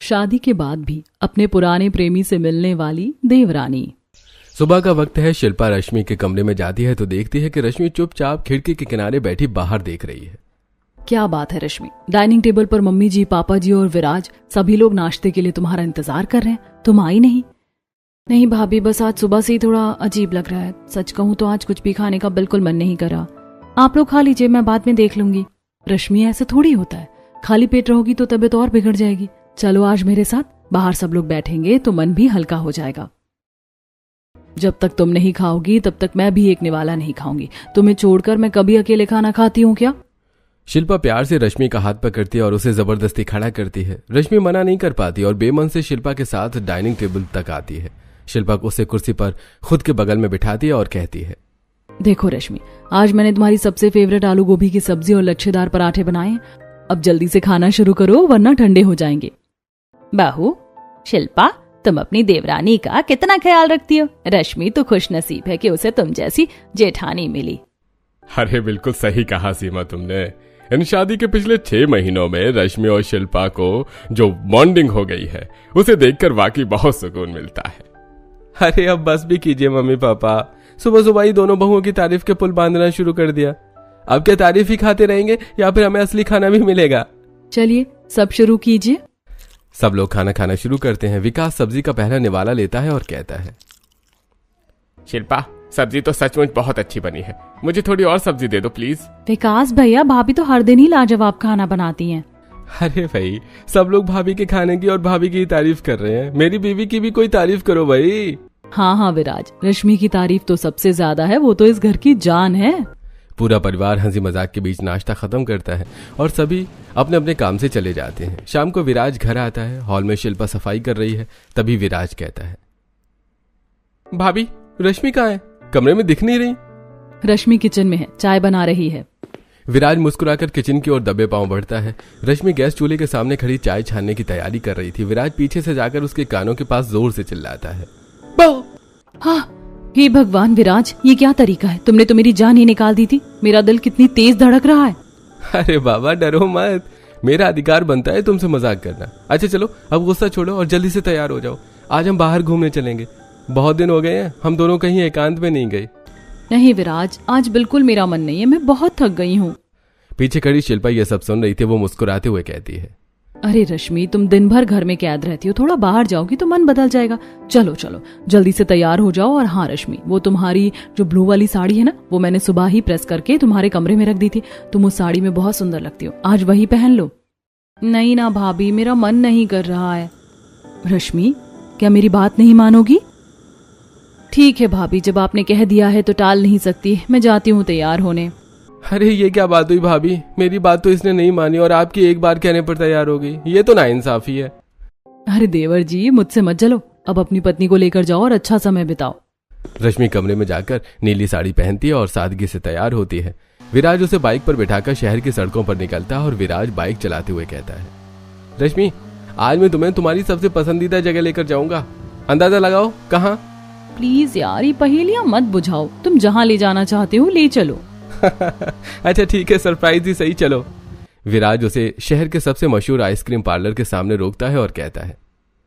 शादी के बाद भी अपने पुराने प्रेमी से मिलने वाली देवरानी। सुबह का वक्त है। शिल्पा रश्मि के कमरे में जाती है तो देखती है कि रश्मि चुपचाप खिड़की के किनारे बैठी बाहर देख रही है। क्या बात है रश्मि, डाइनिंग टेबल पर मम्मी जी, पापा जी और विराज सभी लोग नाश्ते के लिए तुम्हारा इंतजार कर रहे हैं, तुम आई नहीं? नहीं भाभी, बस आज सुबह से ही थोड़ा अजीब लग रहा है। सच कहूँ तो आज कुछ भी खाने का बिल्कुल मन नहीं करा। आप लोग खा लीजिए, मैं बाद में देख लूंगी। रश्मि, ऐसे थोड़ी होता है, खाली पेट रहोगी तो तबीयत और बिगड़ जाएगी। चलो आज मेरे साथ, बाहर सब लोग बैठेंगे तो मन भी हल्का हो जाएगा। जब तक तुम नहीं खाओगी तब तक मैं भी एक निवाला नहीं खाऊंगी। तुम्हें छोड़कर मैं कभी अकेले खाना खाती हूँ क्या? शिल्पा प्यार से रश्मि का हाथ पकड़ती है और उसे जबरदस्ती खड़ा करती है। रश्मि मना नहीं कर पाती और बेमन से शिल्पा के साथ डाइनिंग टेबल तक आती है। शिल्पा को उसे कुर्सी पर खुद के बगल में बिठाती है और कहती है, देखो रश्मि, आज मैंने तुम्हारी सबसे फेवरेट आलू गोभी की सब्जी और लच्छेदार पराठे बनाए। अब जल्दी से खाना शुरू करो वरना ठंडे हो जाएंगे। बहू शिल्पा, तुम अपनी देवरानी का कितना ख्याल रखती हो। रश्मि तो खुश नसीब है कि उसे तुम जैसी जेठानी मिली। अरे बिल्कुल सही कहा सीमा तुमने। इन शादी के पिछले 6 महीनों में रश्मि और शिल्पा को जो बॉन्डिंग हो गई है उसे देखकर वाकई बहुत सुकून मिलता है। अरे अब बस भी कीजिए मम्मी पापा, सुबह सुबह ही दोनों बहुओं की तारीफ के पुल बांधना शुरू कर दिया। अब क्या तारीफ ही खाते रहेंगे या फिर हमें असली खाना भी मिलेगा? चलिए सब शुरू कीजिए। सब लोग खाना खाना शुरू करते हैं। विकास सब्जी का पहला निवाला लेता है और कहता है, शिल्पा, सब्जी तो सचमुच बहुत अच्छी बनी है, मुझे थोड़ी और सब्जी दे दो प्लीज। विकास भैया, भाभी तो हर दिन ही लाजवाब खाना बनाती हैं। अरे भाई, सब लोग भाभी के खाने की और भाभी की तारीफ कर रहे हैं, मेरी बीवी की भी कोई तारीफ करो भाई। हाँ विराज, रश्मि की तारीफ तो सबसे ज्यादा है, वो तो इस घर की जान है। पूरा परिवार हंसी मजाक के बीच नाश्ता खत्म करता है और सभी अपने अपने काम से चले जाते हैं। शाम को विराज घर आता है। हॉल में शिल्पा सफाई कर रही है। तभी विराज कहता है, भाभी रश्मि कहाँ है? कमरे में दिख नहीं रही। रश्मि किचन में है, चाय बना रही है। विराज मुस्कुराकर किचन की ओर दबे पांव बढ़ता है। रश्मि गैस चूल्हे के सामने खड़ी चाय छानने की तैयारी कर रही थी। विराज पीछे से जाकर उसके कानों के पास जोर से चिल्लाता है, हाँ, हे भगवान विराज, ये क्या तरीका है? तुमने तो मेरी जान ही निकाल दी थी। मेरा दिल कितनी तेज धड़क रहा है। अरे बाबा डरो मत, मेरा अधिकार बनता है तुमसे मजाक करना। अच्छा चलो अब गुस्सा छोड़ो और जल्दी से तैयार हो जाओ। आज हम बाहर घूमने चलेंगे। बहुत दिन हो गए हैं हम दोनों कहीं एकांत में नहीं गए। नहीं विराज, आज बिल्कुल मेरा मन नहीं है, मैं बहुत थक गई हूँ। पीछे खड़ी शिल्पा ये सब सुन रही थी। वो मुस्कुराते हुए कहती है, अरे रश्मि, तुम दिन भर घर में कैद रहती हो, थोड़ा बाहर जाओगी तो मन बदल जाएगा। चलो चलो जल्दी से तैयार हो जाओ। और हाँ रश्मि, वो तुम्हारी जो ब्लू वाली साड़ी है ना, वो मैंने सुबह ही प्रेस करके तुम्हारे कमरे में रख दी थी। तुम उस साड़ी में बहुत सुंदर लगती हो, आज वही पहन लो। नहीं ना भाभी, मेरा मन नहीं कर रहा है। रश्मि, क्या मेरी बात नहीं मानोगी? ठीक है भाभी, जब आपने कह दिया है तो टाल नहीं सकती। मैं जाती हूँ तैयार होने। अरे ये क्या बात हुई भाभी, मेरी बात तो इसने नहीं मानी और आपकी एक बार कहने पर तैयार हो गई। ये तो नाइंसाफी है। अरे देवर जी, मुझसे मत जलो, अब अपनी पत्नी को लेकर जाओ और अच्छा समय बिताओ। रश्मि कमरे में जाकर नीली साड़ी पहनती है और सादगी से तैयार होती है। विराज उसे बाइक पर बिठाकर शहर की सड़कों पर निकलता है और विराज बाइक चलाते हुए कहता है, रश्मि, आज मैं तुम्हें तुम्हारी सबसे पसंदीदा जगह लेकर जाऊंगा। अंदाजा लगाओ कहाँ? प्लीज यार, ये पहेलियां मत बुझाओ। तुम जहाँ ले जाना चाहते हो ले चलो। अच्छा ठीक है, सरप्राइज ही सही, चलो। विराज उसे शहर के सबसे मशहूर आइसक्रीम पार्लर के सामने रोकता है और कहता है,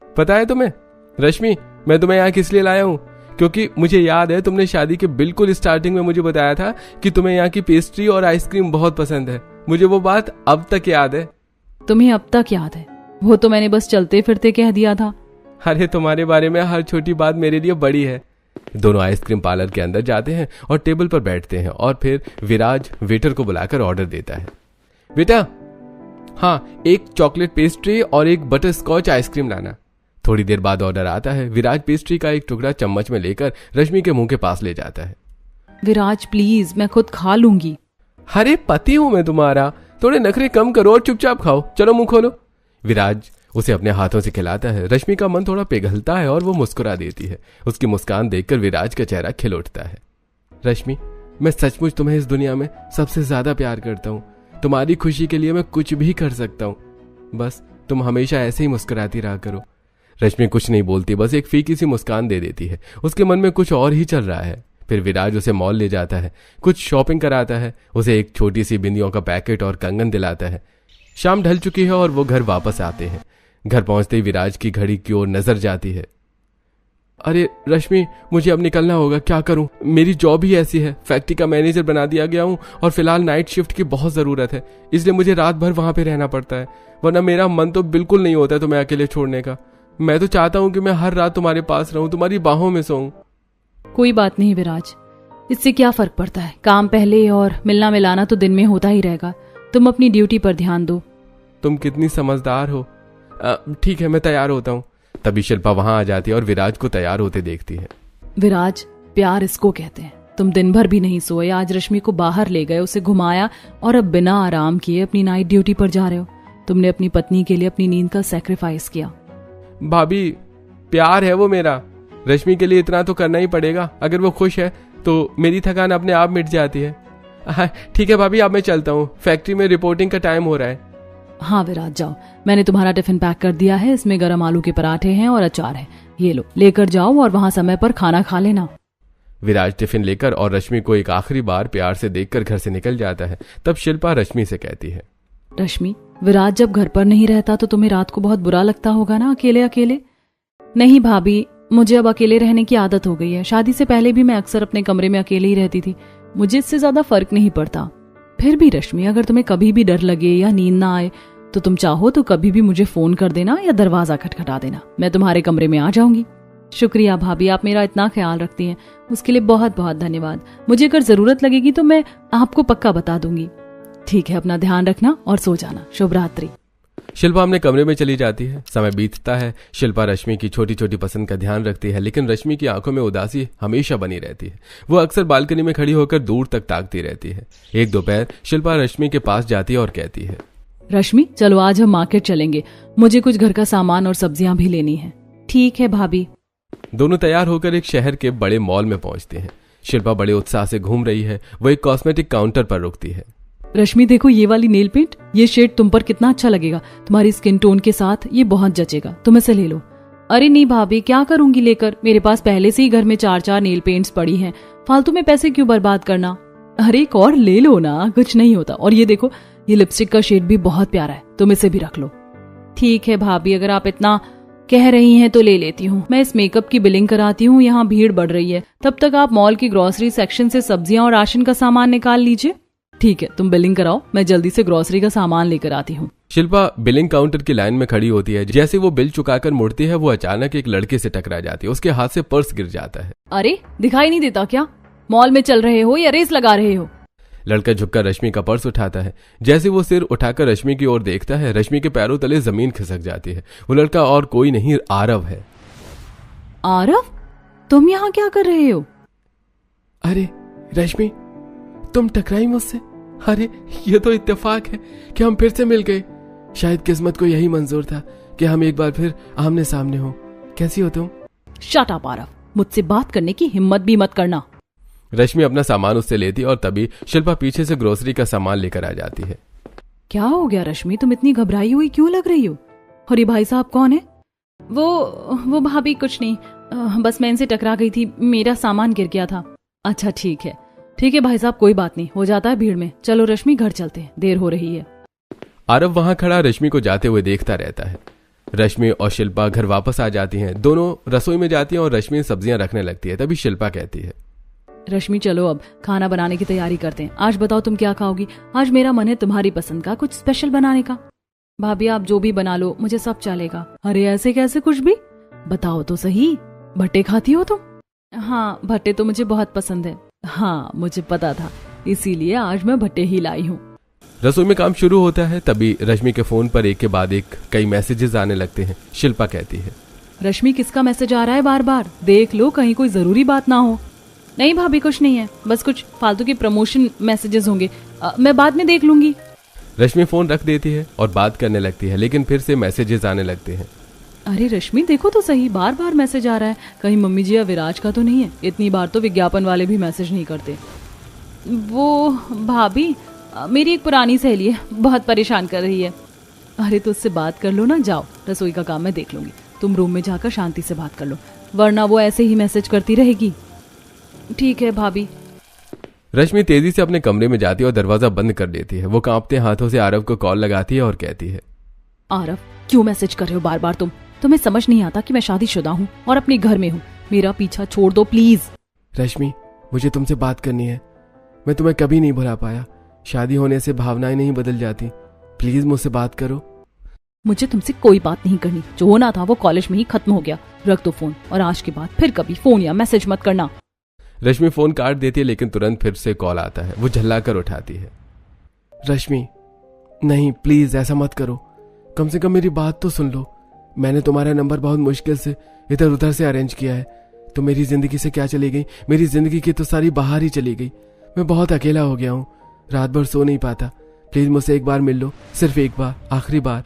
पता है तुम्हें रश्मि, मैं तुम्हें यहाँ किस लिए लाया हूँ? क्योंकि मुझे याद है तुमने शादी के बिल्कुल स्टार्टिंग में मुझे बताया था कि तुम्हें यहाँ की पेस्ट्री और आइसक्रीम बहुत पसंद है। मुझे वो बात अब तक याद है। तुम्हें अब तक याद है? वो तो मैंने बस चलते फिरते कह दिया था। अरे तुम्हारे बारे में हर छोटी बात मेरे लिए बड़ी है। दोनों आइसक्रीम पार्लर के अंदर जाते हैं और टेबल पर बैठते हैं और फिर विराज वेटर को बुलाकर ऑर्डर देता है, बेटा हाँ, एक चॉकलेट पेस्ट्री और एक बटर स्कॉच आइसक्रीम लाना। थोड़ी देर बाद ऑर्डर आता है। विराज पेस्ट्री का एक टुकड़ा चम्मच में लेकर रश्मि के मुंह के पास ले जाता है। विराज प्लीज, मैं खुद खा लूंगी। अरे पति हूं मैं तुम्हारा, थोड़े नखरे कम करो और चुपचाप खाओ। चलो मुंह खोलो। विराज उसे अपने हाथों से खिलाता है। रश्मि का मन थोड़ा पिघलता है और वो मुस्कुरा देती है। उसकी मुस्कान देखकर विराज का चेहरा खिल उठता है। रश्मि, मैं सचमुच तुम्हें इस दुनिया में सबसे ज्यादा प्यार करता हूँ। तुम्हारी खुशी के लिए मैं कुछ भी कर सकता हूँ। बस तुम हमेशा ऐसे ही मुस्कुराती रहा करो। रश्मि कुछ नहीं बोलती, बस एक फीकी सी मुस्कान दे देती है। उसके मन में कुछ और ही चल रहा है। फिर विराज उसे मॉल ले जाता है, कुछ शॉपिंग कराता है, उसे एक छोटी सी बिंदियों का पैकेट और कंगन दिलाता है। शाम ढल चुकी है और वो घर वापस आते हैं। घर पहुंचते ही विराज की घड़ी की ओर नजर जाती है। अरे रश्मि, मुझे अब निकलना होगा, क्या करूं? मेरी जॉब ही ऐसी है, फैक्ट्री का मैनेजर बना दिया गया हूं और फिलहाल नाइट शिफ्ट की बहुत जरूरत है, इसलिए मुझे रात भर वहां पे रहना पड़ता है, वरना मेरा मन तो बिल्कुल नहीं होता है तुम्हें अकेले छोड़ने का। मैं तो चाहता हूं कि मैं हर रात तुम्हारे पास रहूं, तुम्हारी बाहों में सोऊं। कोई बात नहीं विराज, इससे क्या फर्क पड़ता है, काम पहले और मिलना मिलाना तो दिन में होता ही रहेगा। तुम अपनी ड्यूटी पर ध्यान दो। तुम कितनी समझदार हो। ठीक है, मैं तैयार होता हूँ। तभी शिल्पा वहां आ जाती है और विराज को तैयार होते देखती है। विराज, प्यार इसको कहते हैं। तुम दिन भर भी नहीं सोए, आज रश्मि को बाहर ले गए, उसे घुमाया और अब बिना आराम किए अपनी नाइट ड्यूटी पर जा रहे हो। तुमने अपनी पत्नी के लिए अपनी नींद का सैक्रिफाइस किया। भाभी, प्यार है वो मेरा, रश्मि के लिए इतना तो करना ही पड़ेगा। अगर वो खुश है तो मेरी थकान अपने आप मिट जाती है। ठीक है भाभी, अब मैं चलता हूँ, फैक्ट्री में रिपोर्टिंग का टाइम हो रहा है। हाँ विराज, जाओ, मैंने तुम्हारा टिफिन पैक कर दिया है, इसमें गरम आलू के पराठे हैं और अचार है, ये लो, लेकर जाओ और वहां समय पर खाना खा लेना। विराज टिफिन लेकर और रश्मि को एक आखिरी बार प्यार से देखकर घर से निकल जाता है। तब शिल्पा रश्मि से कहती है, रश्मि, विराज जब घर पर नहीं रहता तो तुम्हें रात को बहुत बुरा लगता होगा ना, अकेले अकेले? नहीं भाभी, मुझे अब अकेले रहने की आदत हो गई है। शादी से पहले भी मैं अक्सर अपने कमरे में अकेले ही रहती थी, मुझे इससे ज्यादा फर्क नहीं पड़ता। फिर भी रश्मि, अगर तुम्हें कभी भी डर लगे या नींद ना आए तो तुम चाहो तो कभी भी मुझे फोन कर देना या दरवाजा खटखटा देना, मैं तुम्हारे कमरे में आ जाऊंगी। शुक्रिया भाभी, आप मेरा इतना ख्याल रखती हैं, उसके लिए बहुत बहुत धन्यवाद। मुझे अगर जरूरत लगेगी तो मैं आपको पक्का बता दूंगी। ठीक है, अपना ध्यान रखना और सो जाना। शुभ रात्रि। शिल्पा अपने कमरे में चली जाती है। समय बीतता है। शिल्पा रश्मि की छोटी छोटी पसंद का ध्यान रखती है, लेकिन रश्मि की आंखों में उदासी हमेशा बनी रहती है। वो अक्सर बालकनी में खड़ी होकर दूर तक ताकती रहती है। एक दोपहर शिल्पा रश्मि के पास जाती है और कहती है, रश्मि, चलो आज हम मार्केट चलेंगे, मुझे कुछ घर का सामान और सब्जियां भी लेनी है। ठीक है भाभी। दोनों तैयार होकर एक शहर के बड़े मॉल में पहुंचते हैं। शिल्पा बड़े उत्साह से घूम रही है। वो एक कॉस्मेटिक काउंटर पर रुकती है। रश्मि देखो, ये वाली नेल पेंट, ये शेड तुम पर कितना अच्छा लगेगा, तुम्हारी स्किन टोन के साथ ये बहुत जचेगा, तुम इसे ले लो। अरे नहीं भाभी, क्या करूंगी लेकर, मेरे पास पहले से ही घर में 4-4 नेल पेंट्स पड़ी हैं, फालतू में पैसे क्यों बर्बाद करना। अरे एक और ले लो ना, कुछ नहीं होता। और ये देखो, ये लिपस्टिक का शेड भी बहुत प्यारा है, तुम इसे भी रख लो। ठीक है भाभी, अगर आप इतना कह रही हैं तो ले लेती हूँ। मैं इस मेकअप की बिलिंग कराती हूँ, यहाँ भीड़ बढ़ रही है, तब तक आप मॉल की ग्रोसरी सेक्शन से सब्जियां और राशन का सामान निकाल लीजिए। ठीक है, तुम बिलिंग कराओ, मैं जल्दी से ग्रोसरी का सामान लेकर आती हूँ। शिल्पा बिलिंग काउंटर की लाइन में खड़ी होती है। जैसे वो बिल चुकाकर मुड़ती है, वो अचानक एक लड़के से टकरा जाती है। उसके हाथ से पर्स गिर जाता है। अरे दिखाई नहीं देता क्या, मॉल में चल रहे हो या रेस लगा रहे हो? लड़का झुककर रश्मि का पर्स उठाता है। जैसे वो सिर उठाकर रश्मि की ओर देखता है, रश्मि के पैरों तले जमीन खिसक जाती है। वो लड़का और कोई नहीं, आरव है। आरव, तुम यहाँ क्या कर रहे हो? अरे रश्मि, तुम टकराई मुझसे। अरे ये तो इत्तेफाक है कि हम फिर से मिल गए। शायद किस्मत को यही मंजूर था कि हम एक बार फिर आमने सामने हो। कैसी हो तुम? शट अप आरव, मुझसे बात करने की हिम्मत भी मत करना। रश्मि अपना सामान उससे लेती और तभी शिल्पा पीछे से ग्रोसरी का सामान लेकर आ जाती है। क्या हो गया रश्मि, तुम इतनी घबराई हुई क्यों लग रही हो? और ये भाई साहब कौन है? वो भाभी कुछ नहीं, बस मैं इनसे टकरा गई थी, मेरा सामान गिर गया था। अच्छा ठीक है भाई साहब, कोई बात नहीं, हो जाता है भीड़ में। चलो रश्मि, घर चलते हैं, देर हो रही है। आरव वहां खड़ा रश्मि को जाते हुए देखता रहता है। रश्मि और शिल्पा घर वापस आ जाती हैं। दोनों रसोई में जाती हैं और रश्मि सब्जियां रखने लगती है। तभी शिल्पा कहती है, रश्मि चलो अब खाना बनाने की तैयारी करते हैं। आज बताओ तुम क्या खाओगी? आज मेरा मन है तुम्हारी पसंद का कुछ स्पेशल बनाने का। भाभी आप जो भी बना लो, मुझे सब चलेगा। अरे ऐसे कैसे कुछ भी? बताओ तो सही, भट्टे खाती हो तुम? हाँ, भट्टे तो मुझे बहुत पसंद है। हाँ मुझे पता था, इसीलिए आज मैं भट्टे ही लाई हूँ। रसोई में काम शुरू होता है। तभी रश्मि के फोन पर एक के बाद एक कई मैसेजेस आने लगते हैं। शिल्पा कहती है, रश्मि किसका मैसेज आ रहा है बार बार? देख लो कहीं कोई जरूरी बात ना हो। नहीं भाभी कुछ नहीं है, बस कुछ फालतू के प्रमोशन मैसेजेस होंगे, मैं बाद में देख लूंगी। रश्मि फोन रख देती है और बात करने लगती है, लेकिन फिर से मैसेजेस आने लगते हैं। अरे रश्मि देखो तो सही, बार बार मैसेज आ रहा है, कहीं मम्मी जी या विराज का तो नहीं है? इतनी बार तो विज्ञापन वाले भी मैसेज नहीं करते। वो भाभी मेरी एक पुरानी सहेली है, बहुत परेशान कर रही है। अरे तो उससे बात कर लो ना, जाओ, रसोई का काम मैं देख लूंगी, तुम रूम में जाकर शांति से बात कर लो, वरना वो ऐसे ही मैसेज करती रहेगी। ठीक है भाभी। रश्मि तेजी से अपने कमरे में जाती है और दरवाजा बंद कर देती है। वो कांपते हाथों से आरव को कॉल लगाती है और कहती है, आरव क्यों मैसेज कर रहे हो बार बार? तुम्हें समझ नहीं आता कि मैं शादीशुदा हूँ और अपने घर में हूँ? मेरा पीछा छोड़ दो प्लीज। रश्मि, मुझे तुमसे बात करनी है। मैं तुम्हें कभी नहीं भुला पाया। शादी होने से भावनाएं नहीं बदल जाती। प्लीज मुझसे बात करो। मुझे तुमसे कोई बात नहीं करनी। जो होना था वो कॉलेज में ही खत्म हो गया। रख दो फोन और आज के बाद फिर कभी फोन या मैसेज मत करना। रश्मि फोन काट देती है लेकिन तुरंत फिर से कॉल आता है। वो झल्ला कर उठाती है। रश्मि, नहीं प्लीज ऐसा मत करो। कम से कम मेरी बात तो सुन लो। मैंने तुम्हारा नंबर बहुत मुश्किल से इधर उधर से अरेंज किया है। तो मेरी जिंदगी से क्या चली गई? मेरी जिंदगी की तो सारी बाहर ही चली गई। मैं बहुत अकेला हो गया हूँ। रात भर सो नहीं पाता। प्लीज मुझसे एक बार मिल लो, सिर्फ एक बार, आखिरी बार।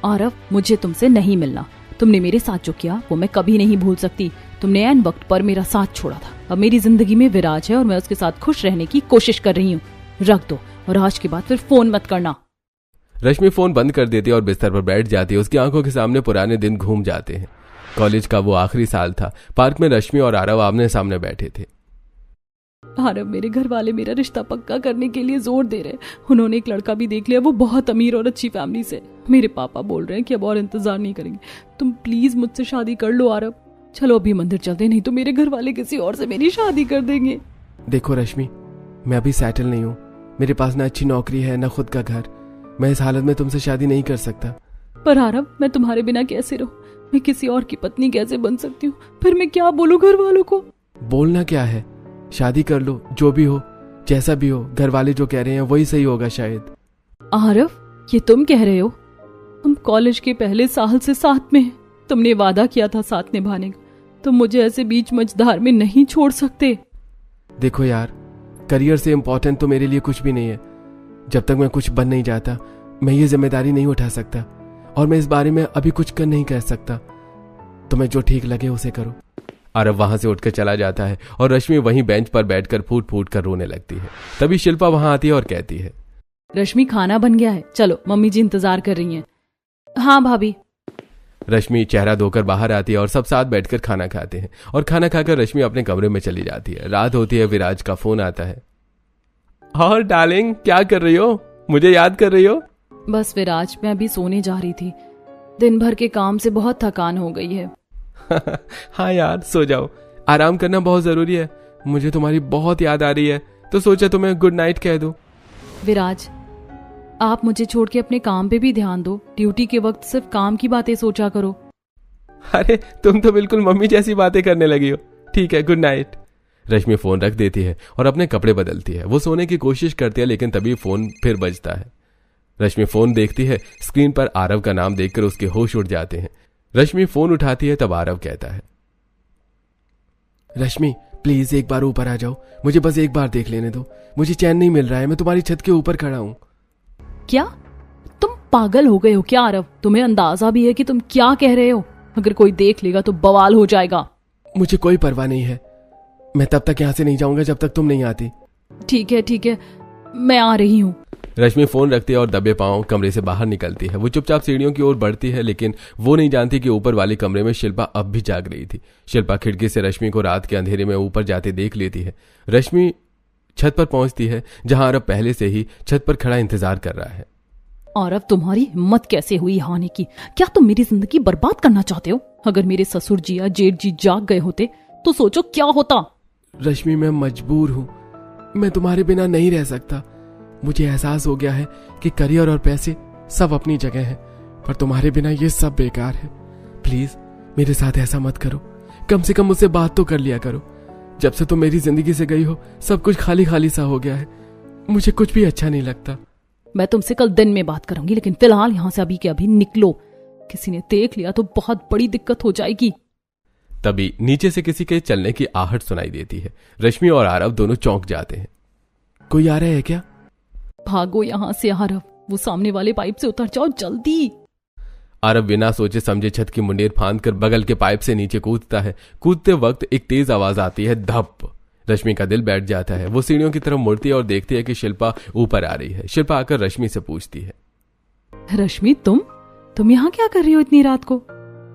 आरव, मुझे तुमसे नहीं मिलना। तुमने मेरे साथ जो किया वो मैं कभी नहीं भूल सकती। तुमने ऐन वक्त पर मेरा साथ छोड़ा था। अब मेरी जिंदगी में विराज है और मैं उसके साथ खुश रहने की कोशिश कर रही हूँ। रख दो और आज के बाद फिर फोन मत करना। रश्मि फोन बंद कर देती है और बिस्तर पर बैठ जाती है। उसकी आंखों के सामने पुराने दिन घूम जाते हैं। कॉलेज का वो आखिरी साल था। पार्क में रश्मि और आरव आमने सामने बैठे थे। आरव, मेरे घर वाले मेरा रिश्ता पक्का करने के लिए जोर दे रहे हैं। उन्होंने एक लड़का भी देख लिया, वो बहुत अमीर और अच्छी फैमिली से। मेरे पापा बोल रहे हैं कि अब और इंतजार नहीं करेंगे। तुम प्लीज मुझसे शादी कर लो आरव। चलो अभी मंदिर चलते, नहीं तो मेरे घर वाले किसी और से मेरी शादी कर देंगे। देखो रश्मि, मैं अभी सेटल नहीं हूँ। मेरे पास ना अच्छी नौकरी है ना खुद का घर। मैं इस हालत में तुमसे शादी नहीं कर सकता। पर आरव, मैं तुम्हारे बिना कैसे रहूं? मैं किसी और की पत्नी कैसे बन सकती हूँ? फिर मैं क्या बोलूं घर वालों को? बोलना क्या है? शादी कर लो, जो भी हो, जैसा भी हो। घर वाले जो कह रहे हैं वही सही होगा शायद। आरव, ये तुम कह रहे हो? हम कॉलेज के पहले साल से साथ में हैं। तुमने वादा किया था साथ निभाने का। तुम मुझे ऐसे बीच मझधार में नहीं छोड़ सकते। देखो यार, करियर से इम्पोर्टेंट तो मेरे लिए कुछ भी नहीं है। जब तक मैं कुछ बन नहीं जाता मैं ये जिम्मेदारी नहीं उठा सकता। और मैं इस बारे में अभी कुछ कर नहीं कह सकता। तुम्हें जो ठीक लगे उसे करो। आरव वहां से उठकर चला जाता है और रश्मि वहीं बेंच पर बैठकर फूट फूट कर रोने लगती है। तभी शिल्पा वहां आती है और कहती है, रश्मि, खाना बन गया है, चलो मम्मी जी इंतजार कर रही हैं। हाँ भाभी। रश्मि चेहरा धोकर बाहर आती है और सब साथ बैठकर खाना खाते हैं। और खाना खाकर रश्मि अपने कमरे में चली जाती है। रात होती है। विराज का फोन आता है। और डार्लिंग, क्या कर रही हो? मुझे याद कर रही हो? बस विराज, मैं अभी सोने जा रही थी। दिन भर के काम से बहुत थकान हो गई है। हाँ यार, सो जाओ। आराम करना बहुत जरूरी है। मुझे तुम्हारी बहुत याद आ रही है तो सोचा तुम्हें गुड नाइट कह दूं। विराज, आप मुझे छोड़ के अपने काम पे भी ध्यान दो। ड्यूटी के वक्त सिर्फ काम की बातें सोचा करो। अरे तुम तो बिल्कुल मम्मी जैसी बातें करने लगी हो। ठीक है, गुड नाइट। रश्मि फोन रख देती है और अपने कपड़े बदलती है। वो सोने की कोशिश करती है लेकिन तभी फोन फिर बजता है। रश्मि फोन देखती है। स्क्रीन पर आरव का नाम देखकर उसके होश उड़ जाते हैं। रश्मि फोन उठाती है तब आरव कहता है, रश्मि प्लीज एक बार ऊपर आ जाओ। मुझे बस एक बार देख लेने दो। मुझे चैन नहीं मिल रहा है। मैं तुम्हारी छत के ऊपर खड़ा हूं। क्या तुम पागल हो गए हो क्या आरव? तुम्हें अंदाजा भी है कि तुम क्या कह रहे हो? अगर कोई देख लेगा तो बवाल हो जाएगा। मुझे कोई परवाह नहीं है। मैं तब तक यहां से नहीं जाऊंगा जब तक तुम नहीं आती। ठीक है, मैं आ रही हूँ। रश्मि फोन रखती है और दबे पांव कमरे से बाहर निकलती है। वो चुपचाप सीढ़ियों की ओर बढ़ती है लेकिन वो नहीं जानती कि ऊपर वाले कमरे में शिल्पा अब भी जाग रही थी। शिल्पा खिड़की से रश्मि को रात के अंधेरे में ऊपर जाते देख लेती है। रश्मि छत पर पहुंचती है जहां आरव पहले से ही छत पर खड़ा इंतजार कर रहा है। आरव, तुम्हारी हिम्मत कैसे हुई यहाँ आने की? क्या तुम मेरी जिंदगी बर्बाद करना चाहते हो? अगर मेरे ससुर जी या जेठ जी जाग गए होते तो सोचो क्या होता। रश्मि, मैं मजबूर हूं। मैं तुम्हारे बिना नहीं रह सकता। मुझे एहसास हो गया है कि करियर और पैसे सब अपनी जगह है, पर तुम्हारे बिना ये सब बेकार है। प्लीज मेरे साथ ऐसा मत करो। कम से कम मुझसे बात तो कर लिया करो। जब से तुम मेरी जिंदगी से गई हो सब कुछ खाली खाली सा हो गया है। मुझे कुछ भी अच्छा नहीं लगता। मैं तुमसे कल दिन में बात करूंगी, लेकिन फिलहाल यहाँ से अभी के अभी निकलो। किसी ने देख लिया तो बहुत बड़ी दिक्कत हो जाएगी। तभी नीचे से किसी के चलने की आहट सुनाई देती है। रश्मि और आरव दोनों चौंक जाते हैं। कोई आ रहा है क्या? भागो यहाँ से आरव, वो सामने वाले पाइप से उतर जाओ जल्दी। आरव बिना सोचे समझे छत की मुंडेर फांद कर बगल के पाइप से नीचे कूदता है। कूदते वक्त एक तेज आवाज आती है, धप। रश्मि का दिल बैठ जाता है। वो सीढ़ियों की तरफ मुड़ती है और देखती है कि शिल्पा ऊपर आ रही है। शिल्पा आकर रश्मि से पूछती है, रश्मि तुम यहाँ क्या कर रही हो इतनी रात को?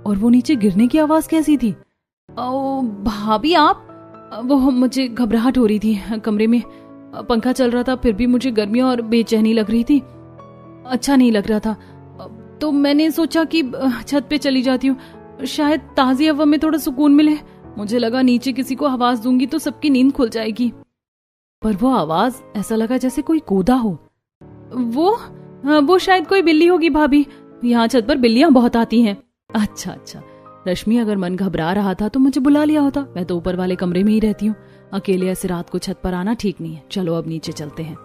और वो नीचे गिरने की आवाज कैसी थी? ओ भाभी आप, वो मुझे घबराहट हो रही थी। कमरे में पंखा चल रहा था, फिर भी मुझे गर्मी और बेचैनी लग रही थी। अच्छा नहीं लग रहा था। तो मैंने सोचा कि छत पे चली जाती हूँ, शायद ताज़ी हवा में थोड़ा सुकून मिले। मुझे लगा नीचे किसी को आवाज दूंगी तो सबकी नींद खुल जाएगी, पर वो आवाज ऐसा लगा जैसे कोई कूदा हो। वो शायद कोई बिल्ली होगी भाभी, यहाँ छत पर बिल्लियां बहुत आती हैं। अच्छा, रश्मि अगर मन घबरा रहा था तो मुझे बुला लिया होता। मैं तो ऊपर वाले कमरे में ही रहती हूँ, अकेले ऐसे रात को छत पर आना ठीक नहीं है। चलो अब नीचे चलते हैं।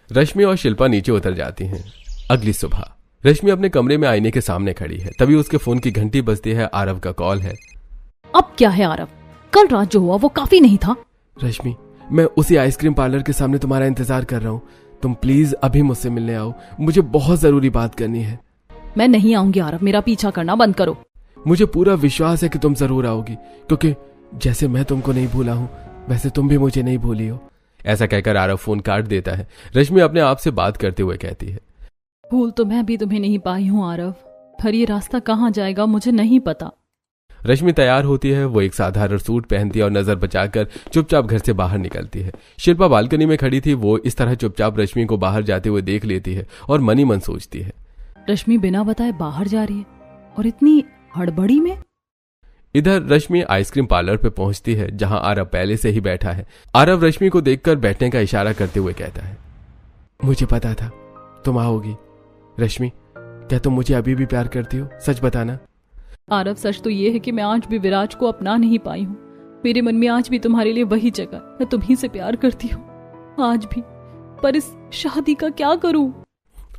रश्मि और शिल्पा नीचे उतर जाती हैं। अगली सुबह रश्मि अपने कमरे में आईने के सामने खड़ी है, तभी उसके फोन की घंटी बजती है। आरव का कॉल है। अब क्या है आरव, कल रात जो हुआ वो काफी नहीं था। रश्मि, मैं उसी आइसक्रीम पार्लर के सामने तुम्हारा इंतजार कर रहा हूँ, तुम प्लीज अभी मुझसे मिलने आओ, मुझे बहुत जरूरी बात करनी है। मैं नहीं आऊंगी आरव, मेरा पीछा करना बंद करो। मुझे पूरा विश्वास है कि तुम जरूर आओगी, क्योंकि जैसे मैं तुमको नहीं भूला हूँ वैसे तुम भी मुझे नहीं भूली हो। ऐसा कहकर आरव फोन काट देता है। रश्मि अपने आप से बात करते हुए कहती है, भूल तो मैं भी तुम्हें नहीं पाई हूँ आरव, पर ये रास्ता कहाँ जाएगा मुझे नहीं पता। रश्मि तैयार होती है। वो एक साधारण सूट पहनती है और नजर बचाकर चुपचाप घर से बाहर निकलती है। शिल्पा बालकनी में खड़ी थी। वो इस तरह चुपचाप रश्मि को बाहर जाते हुए देख लेती है और मन ही मन सोचती है, रश्मि बिना बताए बाहर जा रही है और इतनी हड़बड़ी में। इधर रश्मि आइसक्रीम पार्लर पे पहुंचती है, जहां आरव पहले से ही बैठा है। आरव रश्मि को देखकर बैठने का इशारा करते हुए कहता है, मुझे पता था तुम आओगी। रश्मि, क्या तुम मुझे अभी भी प्यार करती हो? सच बताना। आरव, सच तो ये है कि मैं आज भी विराज को अपना नहीं पाई हूँ। मेरे मन में आज भी तुम्हारे लिए वही जगह, मैं तुम्ही से प्यार करती हूँ आज भी, पर इस शादी का क्या करूं?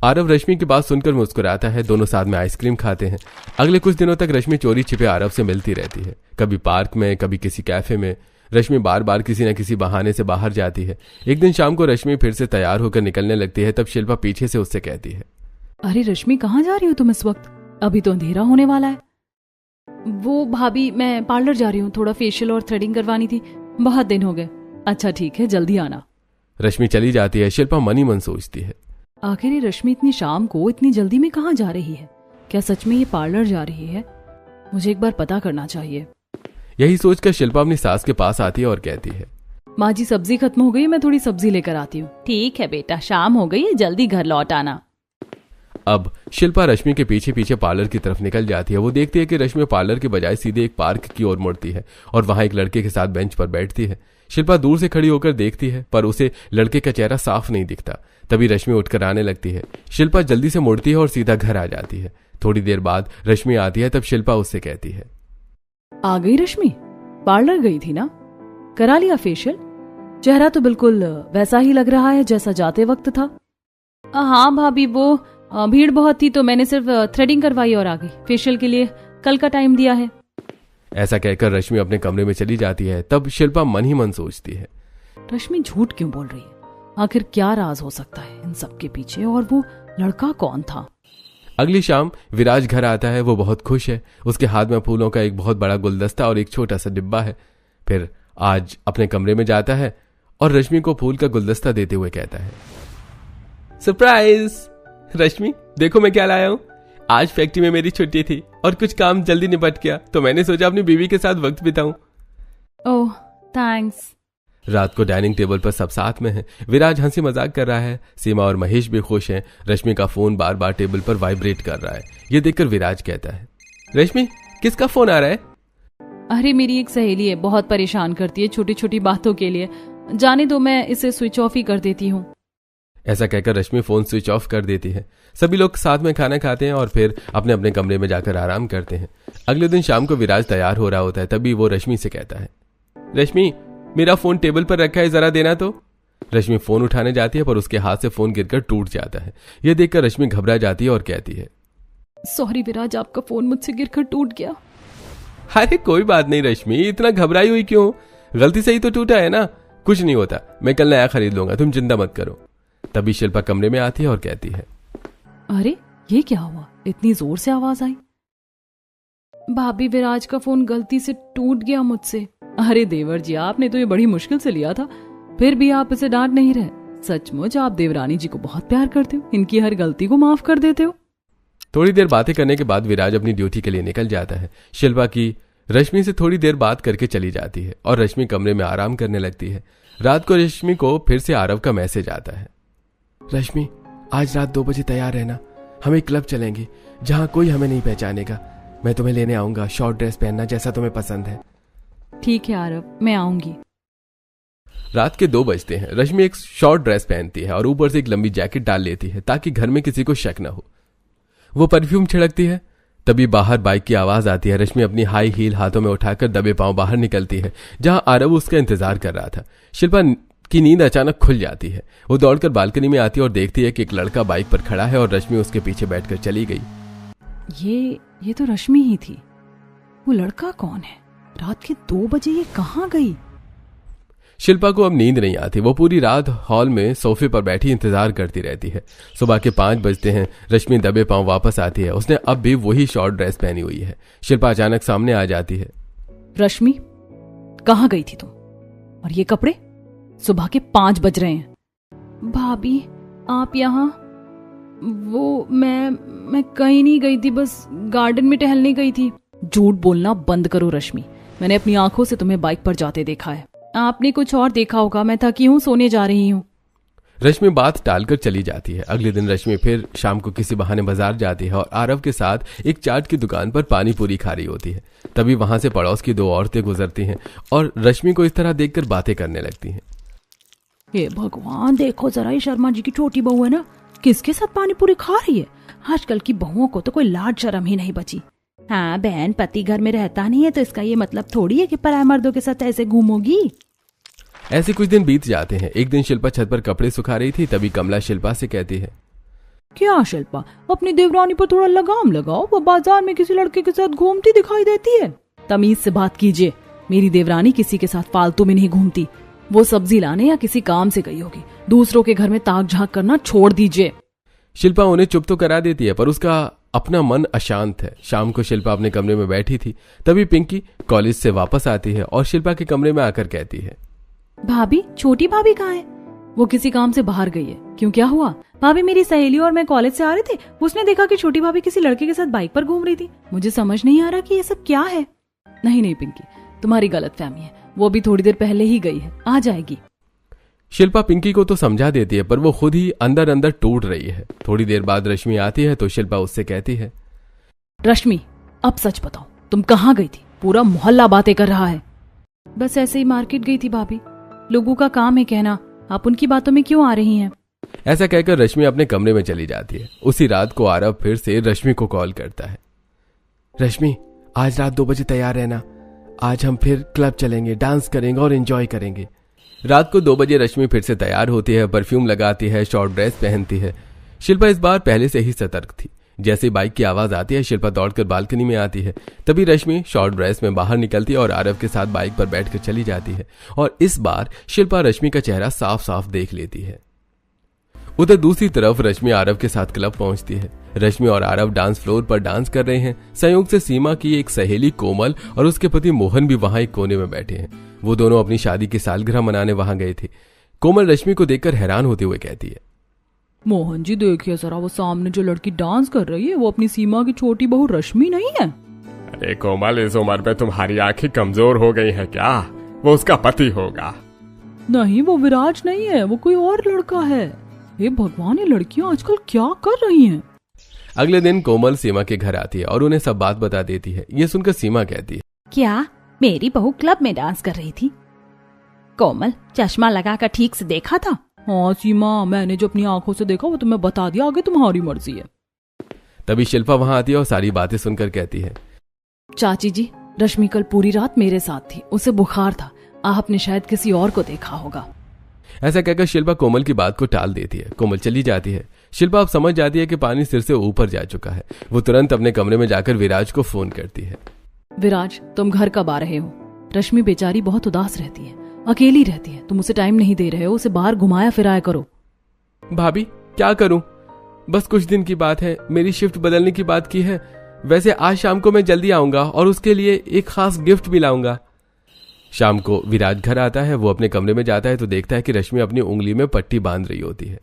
आरव रश्मि की बात सुनकर मुस्कुराता है। दोनों साथ में आइसक्रीम खाते हैं। अगले कुछ दिनों तक रश्मि चोरी छिपे आरव से मिलती रहती है, कभी पार्क में, कभी किसी कैफे में। रश्मि बार बार किसी न किसी बहाने से बाहर जाती है। एक दिन शाम को रश्मि फिर से तैयार होकर निकलने लगती है, तब शिल्पा पीछे से उससे कहती है, अरे रश्मि, कहाँ जा रही हो तुम इस वक्त? अभी तो अंधेरा होने वाला है। वो भाभी, मैं पार्लर जा रही हूँ, थोड़ा फेशियल और थ्रेडिंग करवानी थी, बहुत दिन हो गए। अच्छा ठीक है, जल्दी आना। रश्मि चली जाती है। शिल्पा मन ही मन सोचती है, आखिर ये रश्मि इतनी शाम को इतनी जल्दी में कहाँ जा रही है? क्या सच में ये पार्लर जा रही है? मुझे एक बार पता करना चाहिए। यही सोचकर शिल्पा अपनी सास के पास आती है और कहती है, माँ जी सब्जी खत्म हो गई, मैं थोड़ी सब्जी लेकर आती हूँ। ठीक है बेटा, शाम हो गई है, जल्दी घर लौट आना। अब शिल्पा रश्मि के पीछे पीछे पार्लर की तरफ निकल जाती है। वो देखती है कि रश्मि पार्लर के बजाय सीधे एक पार्क की ओर मुड़ती है और वहां एक लड़के के साथ बेंच पर बैठती है। शिल्पा दूर से खड़ी होकर देखती है, पर उसे लड़के का चेहरा साफ नहीं दिखता। तभी रश्मि उठकर आने लगती है। शिल्पा जल्दी से मुड़ती है और सीधा घर आ जाती है। थोड़ी देर बाद रश्मि आती है, तब शिल्पा उससे कहती है, आ गई रश्मि? पार्लर गई थी ना, करा लिया फेशियल? चेहरा तो बिल्कुल वैसा ही लग रहा है जैसा जाते वक्त था। हाँ भाभी, वो भीड़ बहुत थी तो मैंने सिर्फ थ्रेडिंग करवाई और आ गई। फेशियल के लिए कल का टाइम दिया है। ऐसा कहकर रश्मि अपने कमरे में चली जाती है। तब शिल्पा मन ही मन सोचती है, रश्मि झूठ क्यों बोल रही है? आखिर क्या राज हो सकता है इन सब के पीछे, और वो लड़का कौन था? अगली शाम विराज घर आता है। वो बहुत खुश है। उसके हाथ में फूलों का एक बहुत बड़ा गुलदस्ता और एक छोटा सा डिब्बा है। फिर आज अपने कमरे में जाता है और रश्मि को फूल का गुलदस्ता देते हुए कहता है, सरप्राइज रश्मि, देखो मैं क्या लाया हूँ। आज फैक्ट्री में मेरी छुट्टी थी और कुछ काम जल्दी निपट गया, तो मैंने सोचा अपनी बीवी के साथ वक्त बिताऊं। ओह थैंक्स। रात को डाइनिंग टेबल पर सब साथ में हैं। विराज हंसी मजाक कर रहा है। सीमा और महेश भी खुश हैं। रश्मि का फोन बार बार टेबल पर वाइब्रेट कर रहा है। ये देखकर विराज कहता है, रश्मि किसका फोन आ रहा है? अरे मेरी एक सहेली है, बहुत परेशान करती है छोटी छोटी बातों के लिए। जाने दो, मैं इसे स्विच ऑफ ही कर देती हूँ। ऐसा कहकर रश्मि फोन स्विच ऑफ कर देती है। सभी लोग साथ में खाना खाते हैं और फिर अपने अपने कमरे में जाकर आराम करते हैं। अगले दिन शाम को विराज तैयार हो रहा होता है, तभी वो रश्मि से कहता है, रश्मि मेरा फोन टेबल पर रखा है, जरा देना तो। रश्मि फोन उठाने जाती है, पर उसके हाथ से फोन गिरकर टूट जाता है। यह देखकर रश्मि घबरा जाती है और कहती है, सॉरी विराज, आपका फोन मुझसे गिरकर टूट गया। अरे कोई बात नहीं रश्मि, इतना घबराई हुई क्यों? गलती से ही तो टूटा है ना, कुछ नहीं होता, मैं कल नया खरीद लूंगा, तुम चिंता मत करो। तभी शिल्पा कमरे में आती है और कहती है, अरे ये क्या हुआ? इतनी जोर से आवाज आई। भाभी, विराज का फोन गलती से टूट गया मुझसे। अरे देवर जी, आपने तो ये बड़ी मुश्किल से लिया था, फिर भी आप इसे डांट नहीं रहे। सचमुच आप देवरानी जी को बहुत प्यार करते हो, इनकी हर गलती को माफ कर देते हो। थोड़ी देर बातें करने के बाद विराज अपनी ड्यूटी के लिए निकल जाता है। शिल्पा की रश्मि से थोड़ी देर बात करके चली जाती है और रश्मि कमरे में आराम करने लगती है। रात को रश्मि को फिर से आरव का मैसेज आता है, रश्मि आज रात 2 बजे तैयार रहना, हम एक क्लब चलेंगे जहां कोई हमें नहीं पहचानेगा। मैं तुम्हें लेने आऊंगा, शॉर्ट ड्रेस पहनना जैसा तुम्हें पसंद है। ठीक है आरव, मैं आऊंगी। रात के 2 बजते हैं। रश्मि एक शॉर्ट ड्रेस पहनती है और ऊपर से एक लंबी जैकेट डाल लेती है ताकि घर में किसी को शक न हो। वो परफ्यूम छिड़कती है। तभी बाहर बाइक की आवाज आती है। रश्मि अपनी हाई हील हाथों में उठाकर दबे पांव बाहर निकलती है जहां आरव उसका इंतजार कर रहा था। शिल्पा की नींद अचानक खुल जाती है। वो दौड़कर बालकनी में आती है और देखती है कि एक लड़का बाइक पर खड़ा है और रश्मि उसके पीछे बैठकर चली गई। ये तो रश्मि ही थी। वो लड़का कौन है? रात के 2 बजे ये कहाँ गई? शिल्पा को अब नींद नहीं आती। वो पूरी रात हॉल में सोफे पर बैठी इंतजार करती रहती है। सुबह के 5 बजते हैं। रश्मि दबे पांव वापस आती है। उसने अब भी वही शॉर्ट ड्रेस पहनी हुई है। शिल्पा अचानक सामने आ जाती है। रश्मि, कहाँ गई थी तुम? और ये कपड़े? सुबह के 5 बज रहे हैं। भाभी, आप यहाँ? वो मैं कहीं नहीं गई थी, बस गार्डन में टहलने गई थी। झूठ बोलना बंद करो रश्मि। मैंने अपनी आंखों से तुम्हें बाइक पर जाते देखा है। आपने कुछ और देखा होगा। मैं थकी हूँ, सोने जा रही हूँ। रश्मि बात टालकर चली जाती है। अगले दिन रश्मि फिर शाम को किसी बहाने बाजार जाती है और आरव के साथ एक चाट की दुकान पर पानी पूरी खा रही होती है। तभी वहां से पड़ोस की 2 औरतें गुजरती हैं और रश्मि को इस तरह देखकर बातें करने लगती हैं। हे भगवान, देखो जरा, ये शर्मा जी की छोटी बहू है ना, किसके साथ पानी पूरी खा रही है? आजकल की बहुओं को तो कोई लाज शर्म ही नहीं बची। हाँ बहन, पति घर में रहता नहीं है तो इसका ये मतलब थोड़ी है कि पराये मर्दों के साथ ऐसे घूमोगी। ऐसे कुछ दिन बीत जाते हैं। एक दिन शिल्पा छत पर कपड़े सुखा रही थी। तभी कमला शिल्पा से कहती है, क्या शिल्पा, अपनी देवरानी पर थोड़ा लगाम लगाओ। वो बाजार में किसी लड़के के साथ घूमती दिखाई देती है। तमीज से बात कीजिए। मेरी देवरानी किसी के साथ फालतू में नहीं घूमती। वो सब्जी लाने या किसी काम से गई होगी। दूसरों के घर में ताक झांक करना छोड़ दीजिए। शिल्पा उन्हें चुप तो करा देती है पर उसका अपना मन अशांत है। शाम को शिल्पा अपने कमरे में बैठी थी। तभी पिंकी कॉलेज से वापस आती है और शिल्पा के कमरे में आकर कहती है, भाभी, छोटी भाभी कहाँ है? वो किसी काम से बाहर गई है। क्यों, क्या हुआ? भाभी, मेरी सहेली और मैं कॉलेज से आ रहे थे। उसने देखा कि छोटी भाभी किसी लड़के के साथ बाइक पर घूम रही थी। मुझे समझ नहीं आ रहा कि ये सब क्या है। नहीं पिंकी, तुम्हारी गलतफहमी है। वो भी थोड़ी देर पहले ही गई है, आ जाएगी। शिल्पा पिंकी को तो समझा देती है पर वो खुद ही अंदर अंदर टूट रही है। थोड़ी देर बाद रश्मि आती है तो शिल्पा उससे कहती है, रश्मि, अब सच बताओ, तुम कहाँ गई थी? पूरा मोहल्ला बातें कर रहा है। बस ऐसे ही मार्केट गई थी भाभी। लोगों का काम है कहना, आप उनकी बातों में क्यों आ रही हैं? ऐसा कहकर रश्मि अपने कमरे में चली जाती है। उसी रात को आरव फिर से रश्मि को कॉल करता है। रश्मि, आज रात 2 बजे तैयार रहना। आज हम फिर क्लब चलेंगे, डांस करेंगे और एंजॉय करेंगे। रात को 2 बजे रश्मि फिर से तैयार होती है, परफ्यूम लगाती है, शॉर्ट ड्रेस पहनती है। शिल्पा इस बार पहले से ही सतर्क थी। जैसे बाइक की आवाज आती है, शिल्पा दौड़कर बालकनी में आती है। तभी रश्मि शॉर्ट ड्रेस में बाहर निकलती है और आरव के साथ बाइक पर बैठकर चली जाती है। और इस बार शिल्पा रश्मि का चेहरा साफ साफ देख लेती है। उधर दूसरी तरफ रश्मि आरव के साथ क्लब पहुंचती है। रश्मि और आरव डांस फ्लोर पर डांस कर रहे हैं। संयोग से सीमा की एक सहेली कोमल और उसके पति मोहन भी वहां एक कोने में बैठे हैं। वो दोनों अपनी शादी की सालगिरह मनाने वहां गए थे। कोमल रश्मि को देखकर हैरान होते हुए कहती है, मोहन जी देखिए जरा, वो सामने जो लड़की डांस कर रही है वो अपनी सीमा की छोटी बहू रश्मि नहीं है? अरे कोमल, इस उम्र में तुम्हारी आंखें कमजोर हो गई है क्या? वो उसका पति होगा। नहीं, वो विराज नहीं है, वो कोई और लड़का है। हे भगवान, ये लड़कियां आजकल क्या कर रही हैं? अगले दिन कोमल सीमा के घर आती है और उन्हें सब बात बता देती है। ये सुनकर सीमा कहती है, क्या मेरी बहू क्लब में डांस कर रही थी? कोमल, चश्मा लगाकर ठीक से देखा था? हाँ सीमा, मैंने जो अपनी आंखों से देखा वो तुम्हें बता दिया, आगे तुम्हारी मर्जी है। तभी शिल्पा वहां आती है और सारी बातें सुनकर कहती है, चाची जी, रश्मि कल पूरी रात मेरे साथ थी। उसे बुखार था। आपने शायद किसी और को देखा होगा। ऐसा कहकर शिल्पा कोमल की बात को टाल देती है। कोमल चली जाती है। शिल्पा अब समझ जाती है कि पानी सिर से ऊपर जा चुका है। वो तुरंत अपने कमरे में जाकर विराज को फोन करती है। विराज, तुम घर कब आ रहे हो? रश्मि बेचारी बहुत उदास रहती है, अकेली रहती है। तुम उसे टाइम नहीं दे रहे हो। उसे बाहर घुमाया फिराया करो। भाभी, क्या करूं? बस कुछ दिन की बात है। मेरी शिफ्ट बदलने की बात की है। वैसे आज शाम को मैं जल्दी आऊंगा और उसके लिए एक खास गिफ्ट भी लाऊंगा। शाम को विराज घर आता है। वो अपने कमरे में जाता है तो देखता है कि रश्मि अपनी उंगली में पट्टी बांध रही होती है।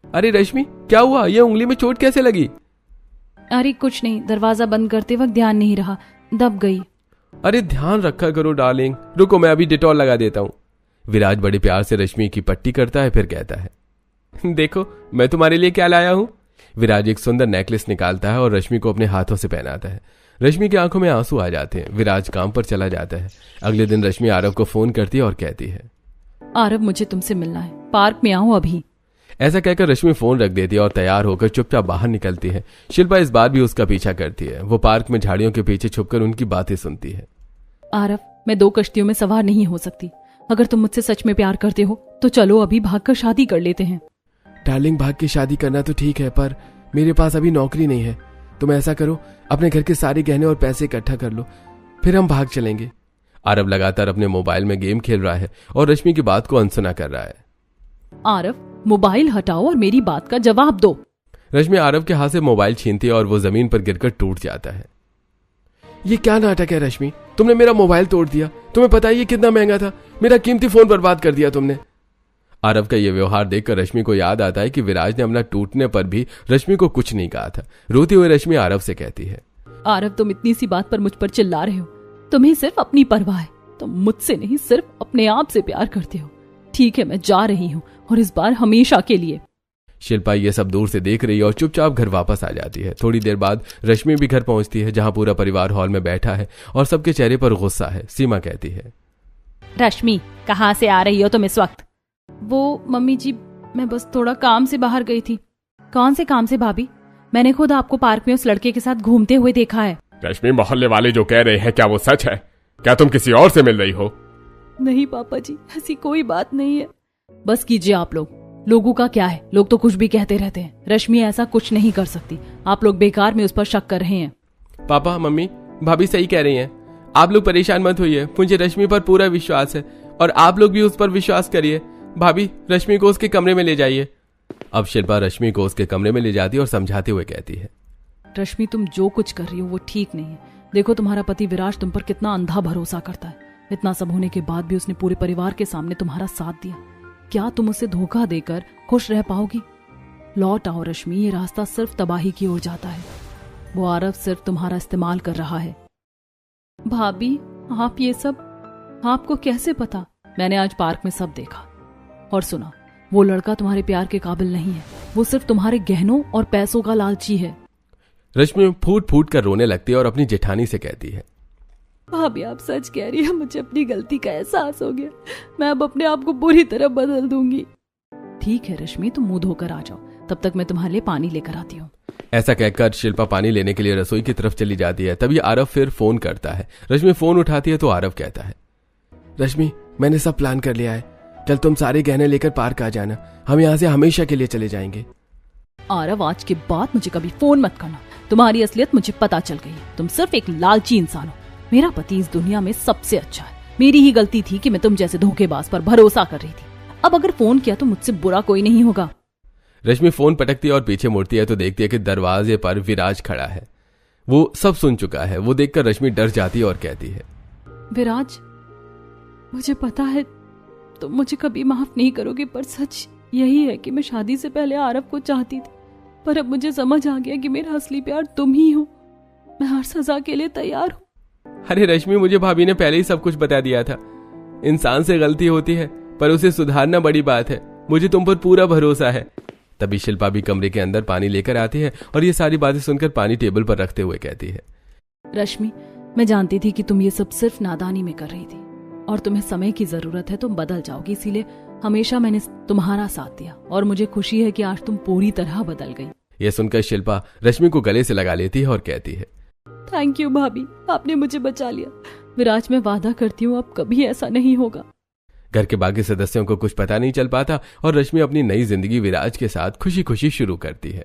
अरे रश्मि, क्या हुआ? ये उंगली में चोट कैसे लगी? अरे कुछ नहीं, दरवाजा बंद करते वक्त ध्यान नहीं रहा, दब गई। अरे ध्यान रखा करो डार्लिंग। रुको, मैं अभी डेटॉल लगा देता हूँ। विराज बड़े प्यार से रश्मि की पट्टी करता है, फिर कहता है, देखो मैं तुम्हारे लिए क्या लाया हूँ। विराज एक सुंदर नेकलेस निकालता है और रश्मि को अपने हाथों से पहनाता है। रश्मि की आंखों में आंसू आ जाते हैं। विराज काम पर चला जाता है। अगले दिन रश्मि आरव को फोन करती है और कहती है, आरव मुझे तुमसे मिलना है, पार्क में आओ अभी। ऐसा कहकर रश्मि फोन रख देती है और तैयार होकर चुपचाप बाहर निकलती है। शिल्पा इस बार भी उसका पीछा करती है। वो पार्क में झाड़ियों के पीछे छुपकर उनकी बातें सुनती है। आरव, मैं 2 कश्तियों में सवार नहीं हो सकती। अगर तुम मुझसे सच में प्यार करते हो तो चलो अभी भागकर शादी कर लेते हैं। डार्लिंग, भाग के शादी करना तो ठीक है, पर मेरे पास अभी नौकरी नहीं है। तुम ऐसा करो, अपने घर के सारे गहने और पैसे इकट्ठा कर लो, फिर हम भाग चलेंगे। आरव लगातार अपने मोबाइल में गेम खेल रहा है और रश्मि की बात को अनसुना कर रहा है। आरव, मोबाइल हटाओ और मेरी बात का जवाब दो। रश्मि आरव के हाथ से मोबाइल छीनती है और वो जमीन पर गिरकर टूट जाता है। ये क्या नाटक है रश्मि, तुमने मेरा मोबाइल तोड़ दिया। तुम्हें पता है ये कितना महंगा था? मेरा कीमती फोन बर्बाद कर दिया तुमने। आरव का यह व्यवहार देखकर रश्मि को याद आता है कि विराज ने अपना टूटने पर भी रश्मि को कुछ नहीं कहा था। रोती हुई रश्मि आरव से कहती है, आरव, तुम इतनी सी बात पर मुझ पर चिल्ला रहे हो। तुम्हें सिर्फ अपनी परवाह है। तुम मुझसे नहीं, सिर्फ अपने आप से प्यार करते हो। ठीक है, मैं जा रही हूँ, और इस बार हमेशा के लिए। शिल्पा ये सब दूर से देख रही है और चुपचाप घर वापस आ जाती है। थोड़ी देर बाद रश्मि भी घर पहुंचती है, जहां पूरा परिवार हॉल में बैठा है और सबके चेहरे पर गुस्सा है। सीमा कहती है, रश्मि, कहाँ से आ रही हो तुम इस वक्त? वो मम्मी जी, मैं बस थोड़ा काम से बाहर गई थी। कौन से काम से भाभी? मैंने खुद आपको पार्क में उस लड़के के साथ घूमते हुए देखा है। रश्मि, मोहल्ले वाले जो कह रहे हैं क्या वो सच है? क्या तुम किसी और से मिल रही हो? नहीं पापा जी, ऐसी कोई बात नहीं है। बस कीजिए आप लोग, लोगों का क्या है, लोग तो कुछ भी कहते रहते हैं। रश्मि ऐसा कुछ नहीं कर सकती। आप लोग बेकार में उस पर शक कर रहे हैं। पापा मम्मी, भाभी सही कह रही हैं। आप लोग परेशान मत होइए, मुझे रश्मि पर पूरा विश्वास है और आप लोग भी उस पर विश्वास करिए। भाभी, रश्मि को उसके कमरे में ले जाइए। अब शिल्पा रश्मि को उसके कमरे में ले जाती है और समझाते हुए कहती है, रश्मि, तुम जो कुछ कर रही हो वो ठीक नहीं है। देखो, तुम्हारा पति विराज तुम पर कितना अंधा भरोसा करता है। इतना सब होने के बाद भी उसने पूरे परिवार के सामने तुम्हारा साथ दिया। क्या तुम उसे धोखा देकर खुश रह पाओगी? लौट आओ रश्मि, ये रास्ता सिर्फ तबाही की ओर जाता है। वो आरव सिर्फ तुम्हारा इस्तेमाल कर रहा है। भाभी, आप ये सब आपको कैसे पता? मैंने आज पार्क में सब देखा और सुना। वो लड़का तुम्हारे प्यार के काबिल नहीं है। वो सिर्फ तुम्हारे गहनों और पैसों का लालची है। रश्मि फूट फूट कर रोने लगती है और अपनी जेठानी से कहती है, भाभी, आप सच कह रही है। मुझे अपनी गलती का एहसास हो गया। मैं अब अपने आप को बुरी तरह बदल दूंगी। ठीक है रश्मि, तुम मुंह धोकर आ जाओ, तब तक मैं तुम्हारे लिए पानी लेकर आती हूँ। ऐसा कहकर शिल्पा पानी लेने के लिए रसोई की तरफ चली जाती है। तभी आरव फिर फोन करता है। रश्मि फोन उठाती है तो आरव कहता है, रश्मि, मैंने सब प्लान कर लिया है। कल तुम सारे गहने लेकर पार्क आ जाना। हम यहाँ से हमेशा के लिए चले जाएंगे। आरव, आज के बाद मुझे कभी फोन मत करना। तुम्हारी असलियत मुझे पता चल गई है। तुम सिर्फ एक लालची इंसान हो। मेरा पति इस दुनिया में सबसे अच्छा है। मेरी ही गलती थी कि मैं तुम जैसे धोखेबाज पर भरोसा कर रही थी। अब अगर फोन किया तो मुझसे बुरा कोई नहीं होगा। रश्मि फोन पटकती है और पीछे मुड़ती है तो देखती है कि दरवाजे पर विराज खड़ा है। वो सब सुन चुका है। वो देखकर रश्मि डर जाती है और कहती है, विराज, मुझे पता है तुम मुझे कभी माफ नहीं करोगे, पर सच यही है कि मैं शादी से पहले आरव को चाहती थी। पर अब मुझे समझ आ गया कि मेरा असली प्यार तुम ही हो। मैं हर सजा के लिए तैयार हूँ। अरे रश्मि, मुझे भाभी ने पहले ही सब कुछ बता दिया था। इंसान से गलती होती है पर उसे सुधारना बड़ी बात है। मुझे तुम पर पूरा भरोसा है। तभी शिल्पा भी कमरे के अंदर पानी लेकर आती है और ये सारी बातें सुनकर पानी टेबल पर रखते हुए कहती है, रश्मि, मैं जानती थी कि तुम ये सब सिर्फ नादानी में कर रही थी और तुम्हें समय की जरूरत है। तुम बदल जाओगी, इसीलिए हमेशा मैंने तुम्हारा साथ दिया और मुझे खुशी है कि आज तुम पूरी तरह बदल गई। यह सुनकर शिल्पा रश्मि को गले से लगा लेती है और कहती है, थैंक यू भाभी, आपने मुझे बचा लिया। विराज, मैं वादा करती हूँ अब कभी ऐसा नहीं होगा। घर के बाकी सदस्यों को कुछ पता नहीं चल पाता और रश्मि अपनी नई जिंदगी विराज के साथ खुशी खुशी शुरू करती है।